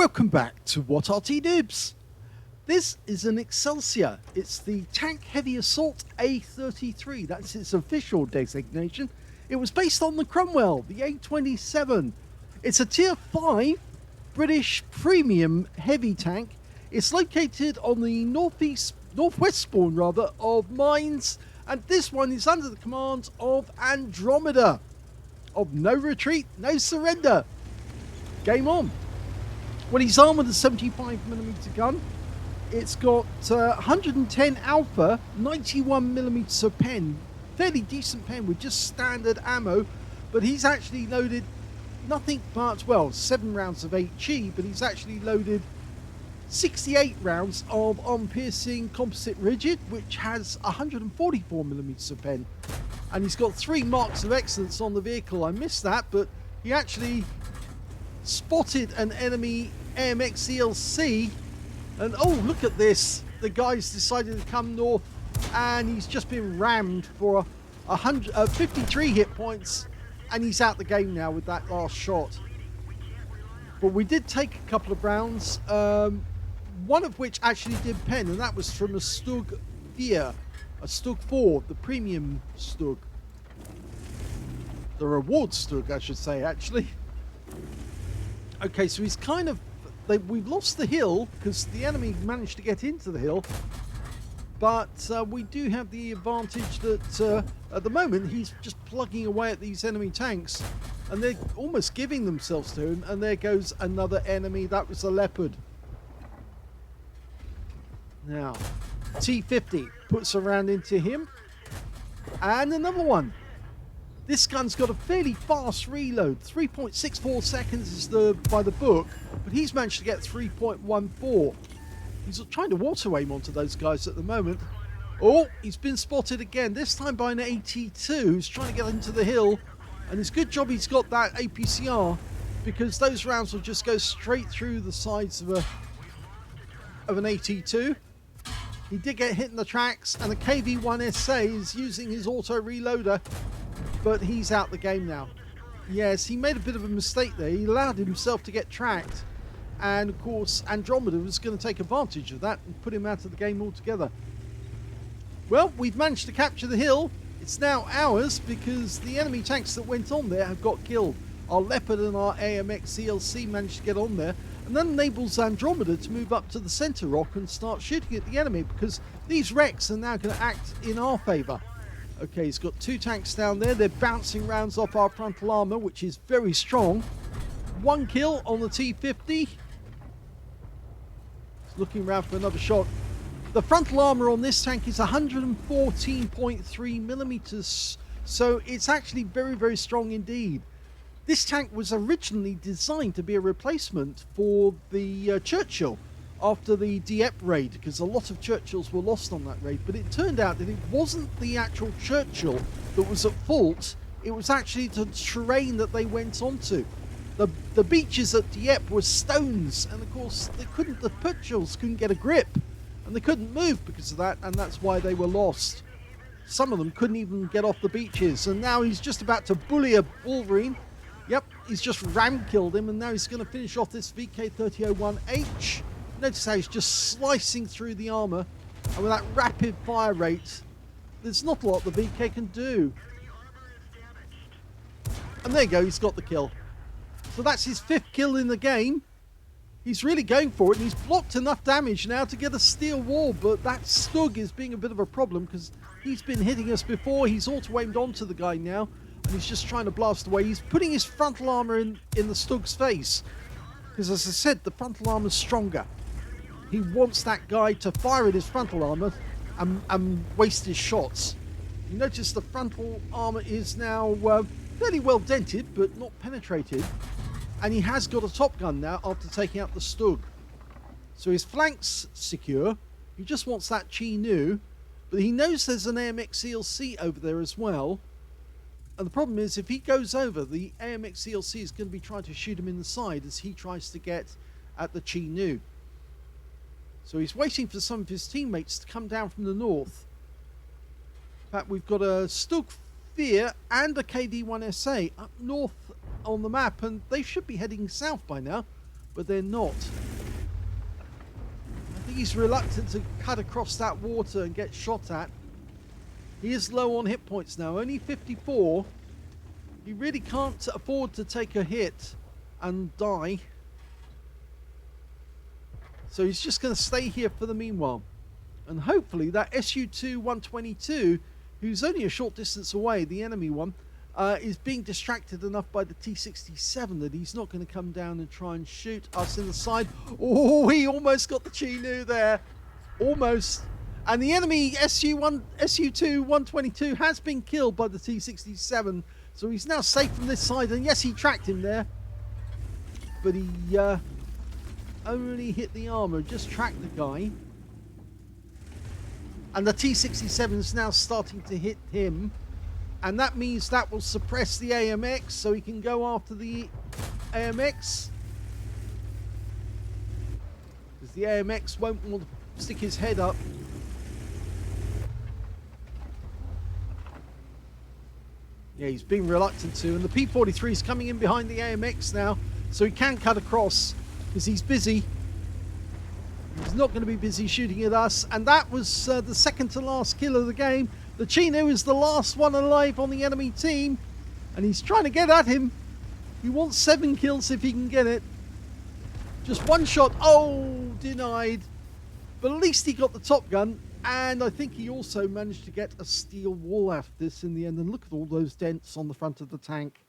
Welcome back to What Arty Noobs. This is an Excelsior. It's the Tank Heavy Assault A33. That's its official designation. It was based on the Cromwell, the A27. It's a Tier 5 British premium heavy tank. It's located on the northwest spawn of mines, and this one is under the command of Andromeda. Of no retreat, no surrender. Game on. Well, he's armed with a 75mm gun. It's got 110 alpha, 91mm pen. Fairly decent pen with just standard ammo, but he's actually loaded nothing but, well, 7 rounds of HE, but he's actually loaded 68 rounds of arm-piercing composite rigid, which has 144mm of pen. And he's got 3 marks of excellence on the vehicle. I missed that, but he actually spotted an enemy AMX CLC, and oh, look at this, the guy's decided to come north, and he's just been rammed for 53 hit points, and he's out the game now with that last shot. But we did take a couple of rounds, one of which actually did pen, and that was from a Stug 4, a Stug 4, the premium Stug, the reward Stug, I should say, actually. Okay, so he's kind of... we've lost the hill because the enemy managed to get into the hill. But we do have the advantage that at the moment he's just plugging away at these enemy tanks. And they're almost giving themselves to him. And there goes another enemy. That was a leopard. Now, T50 puts a round into him. And another one. This gun's got a fairly fast reload. 3.64 seconds is by the book, but he's managed to get 3.14. He's trying to water aim onto those guys at the moment. Oh, he's been spotted again, this time by an AT2 who's trying to get into the hill. And it's a good job he's got that APCR, because those rounds will just go straight through the sides of an AT2. He did get hit in the tracks, and the KV-1SA is using his auto reloader. But he's out the game now. Yes, he made a bit of a mistake there. He allowed himself to get tracked. And, of course, Andromeda was going to take advantage of that and put him out of the game altogether. Well, we've managed to capture the hill. It's now ours because the enemy tanks that went on there have got killed. Our Leopard and our AMX CLC managed to get on there. And that enables Andromeda to move up to the center rock and start shooting at the enemy, because these wrecks are now going to act in our favour. Okay, he's got 2 tanks down there. They're bouncing rounds off our frontal armour, which is very strong. 1 kill on the T50. He's looking around for another shot. The frontal armour on this tank is 114.3mm, so it's actually very, very strong indeed. This tank was originally designed to be a replacement for the Churchill after the Dieppe raid, because a lot of Churchills were lost on that raid. But it turned out that it wasn't the actual Churchill that was at fault, it was actually the terrain that they went onto. The beaches at Dieppe were stones, and of course the Churchills couldn't get a grip, and they couldn't move because of that, and that's why they were lost. Some of them couldn't even get off the beaches, and now he's just about to bully a Wolverine. Yep, he's just ram-killed him, and now he's going to finish off this VK3001H. Notice how he's just slicing through the armour, and with that rapid fire rate, there's not a lot the VK can do. And there you go, he's got the kill. So that's his 5th kill in the game. He's really going for it, and he's blocked enough damage now to get a steel wall, but that Stug is being a bit of a problem because he's been hitting us before. He's auto-aimed onto the guy now, and he's just trying to blast away. He's putting his frontal armour in the Stug's face, because as I said, the frontal armour's stronger. He wants that guy to fire at his frontal armour and waste his shots. You notice the frontal armour is now fairly well dented, but not penetrated. And he has got a top gun now after taking out the Stug. So his flank's secure. He just wants that Chi Nu. But he knows there's an AMX CLC over there as well. And the problem is, if he goes over, the AMX CLC is going to be trying to shoot him in the side as he tries to get at the Chi Nu. So he's waiting for some of his teammates to come down from the north. In fact, we've got a Stug 4 and a KV-1SA up north on the map, and they should be heading south by now. but they're not. I think he's reluctant to cut across that water and get shot at. He is low on hit points now, only 54. He really can't afford to take a hit and die. So he's just going to stay here for the meanwhile. And hopefully that SU-2-122, who's only a short distance away, the enemy one, is being distracted enough by the T-67 that he's not going to come down and try and shoot us in the side. Oh, he almost got the Chinook there. Almost. And the enemy SU-2-122 has been killed by the T-67. So he's now safe from this side. And yes, he tracked him there. But he only hit the armor, just tracked the guy. And the T-67 is now starting to hit him. And that means that will suppress the AMX, so he can go after the AMX. Because the AMX won't want to stick his head up. Yeah, he's being reluctant to. And the P-43 is coming in behind the AMX now, so he can cut across, because he's busy. He's not going to be busy shooting at us. And that was the second to last kill of the game. The Chino is the last one alive on the enemy team. And he's trying to get at him. He wants 7 kills if he can get it. Just one shot. Oh, denied. But at least he got the top gun. And I think he also managed to get a steel wall out of this in the end. And look at all those dents on the front of the tank.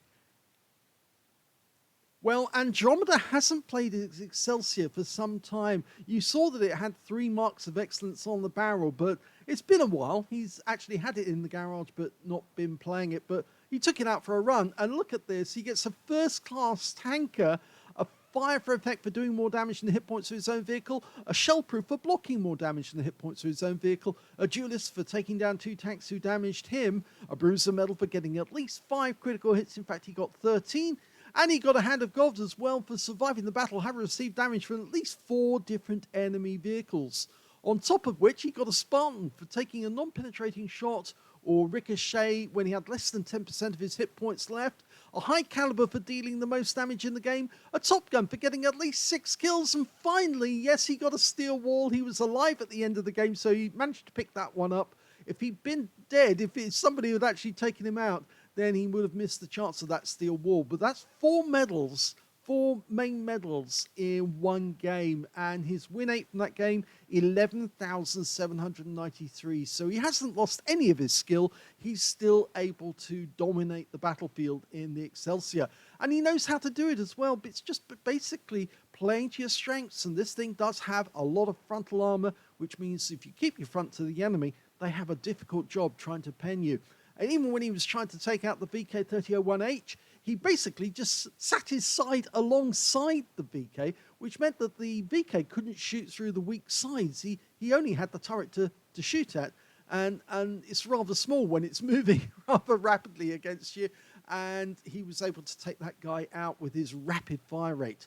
Well, Andromeda hasn't played Excelsior for some time. You saw that it had 3 marks of excellence on the barrel, but it's been a while. He's actually had it in the garage, but not been playing it. But he took it out for a run, and look at this. He gets a first-class tanker, a fire for effect for doing more damage than the hit points of his own vehicle, a shell-proof for blocking more damage than the hit points of his own vehicle, a duelist for taking down 2 tanks who damaged him, a bruiser medal for getting at least 5 critical hits. In fact, he got 13. And he got a Hand of God as well for surviving the battle, having received damage from at least 4 different enemy vehicles. On top of which, he got a Spartan for taking a non-penetrating shot or ricochet when he had less than 10% of his hit points left, a high caliber for dealing the most damage in the game, a Top Gun for getting at least 6 kills, and finally, yes, he got a steel wall. He was alive at the end of the game, so he managed to pick that one up. If he'd been dead, if somebody had actually taken him out, then he would have missed the chance of that steel wall. But that's 4 medals, 4 main medals in one game. And his win rate from that game, 11,793. So he hasn't lost any of his skill. He's still able to dominate the battlefield in the Excelsior. And he knows how to do it as well. But it's just basically playing to your strengths. And this thing does have a lot of frontal armor, which means if you keep your front to the enemy, they have a difficult job trying to pen you. And even when he was trying to take out the VK-3001H, he basically just sat his side alongside the VK, which meant that the VK couldn't shoot through the weak sides. He only had the turret to shoot at, and it's rather small when it's moving rather rapidly against you, and he was able to take that guy out with his rapid fire rate.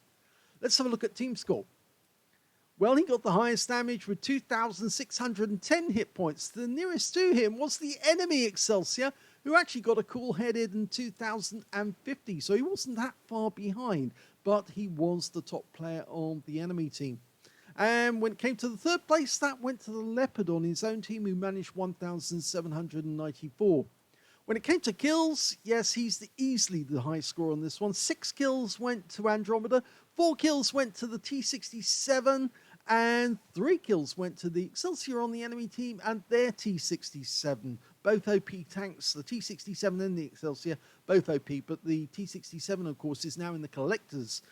Let's have a look at team score. Well, he got the highest damage with 2,610 hit points. The nearest to him was the enemy Excelsior, who actually got a cool-headed in 2,050. So he wasn't that far behind, but he was the top player on the enemy team. And when it came to the third place, that went to the Leopard on his own team, who managed 1,794. When it came to kills, yes, he's easily the high scorer on this one. 6 kills went to Andromeda, 4 kills went to the T-67, and 3 kills went to the Excelsior on the enemy team and their T-67. Both OP tanks, the T-67 and the Excelsior, both OP, but the T-67, of course, is now in the collector's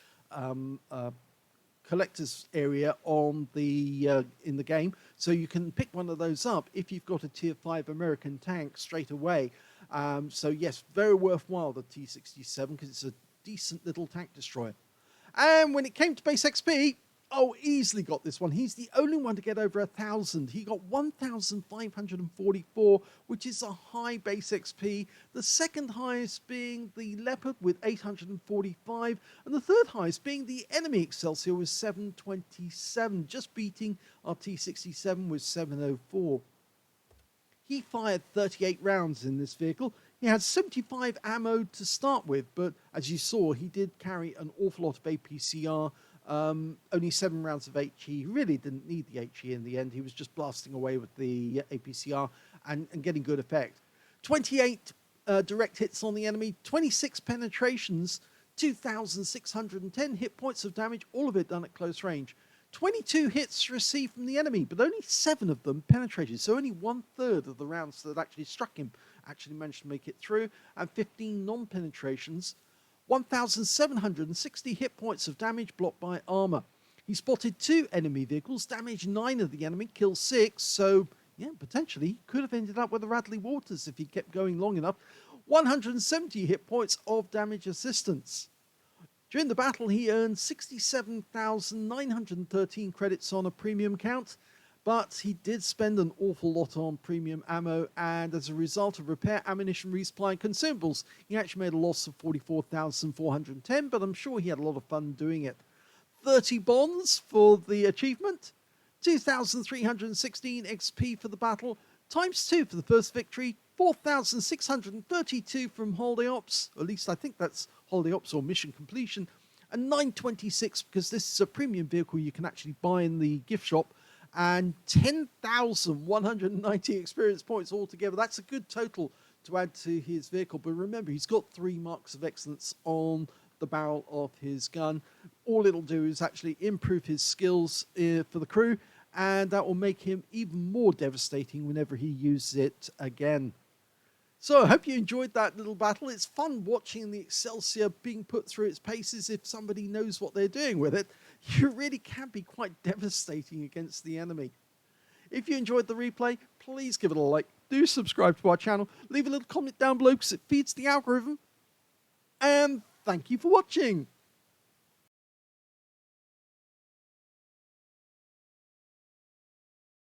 area on the in the game, so you can pick one of those up if you've got a tier 5 American tank straight away. So yes, very worthwhile, the T-67, because it's a decent little tank destroyer. And when it came to base XP, oh, easily got this one. He's the only one to get over 1,000. He got 1,544, which is a high base XP. The second highest being the Leopard with 845, and the third highest being the enemy Excelsior with 727, just beating our T-67 with 704. He fired 38 rounds in this vehicle. He had 75 ammo to start with, but as you saw, he did carry an awful lot of APCR Only 7 rounds of HE. He really didn't need the HE in the end. He was just blasting away with the APCR and getting good effect. 28 direct hits on the enemy, 26 penetrations, 2,610 hit points of damage, all of it done at close range. 22 hits received from the enemy, but only 7 of them penetrated, so only 1/3 of the rounds that actually struck him actually managed to make it through, and 15 non-penetrations. 1,760 hit points of damage blocked by armor. He spotted 2 enemy vehicles, damaged 9 of the enemy, killed 6, so yeah, potentially he could have ended up with the Radley Waters if he kept going long enough. 170 hit points of damage assistance. During the battle, he earned 67,913 credits on a premium count, but he did spend an awful lot on premium ammo, and as a result of repair, ammunition, resupply, and consumables, he actually made a loss of 44,410, but I'm sure he had a lot of fun doing it. 30 bonds for the achievement, 2,316 XP for the battle, ×2 for the first victory, 4,632 from Holiday Ops, or at least I think that's Holiday Ops or Mission Completion, and 926 because this is a premium vehicle you can actually buy in the gift shop, and 10,190 experience points altogether. That's a good total to add to his vehicle, but remember, he's got 3 marks of excellence on the barrel of his gun. All it'll do is actually improve his skills for the crew, and that will make him even more devastating whenever he uses it again. So I hope you enjoyed that little battle. It's fun watching the Excelsior being put through its paces. If somebody knows what they're doing with it, you really can be quite devastating against the enemy. If you enjoyed the replay, please give it a like. Do subscribe to our channel. Leave a little comment down below because it feeds the algorithm. And thank you for watching.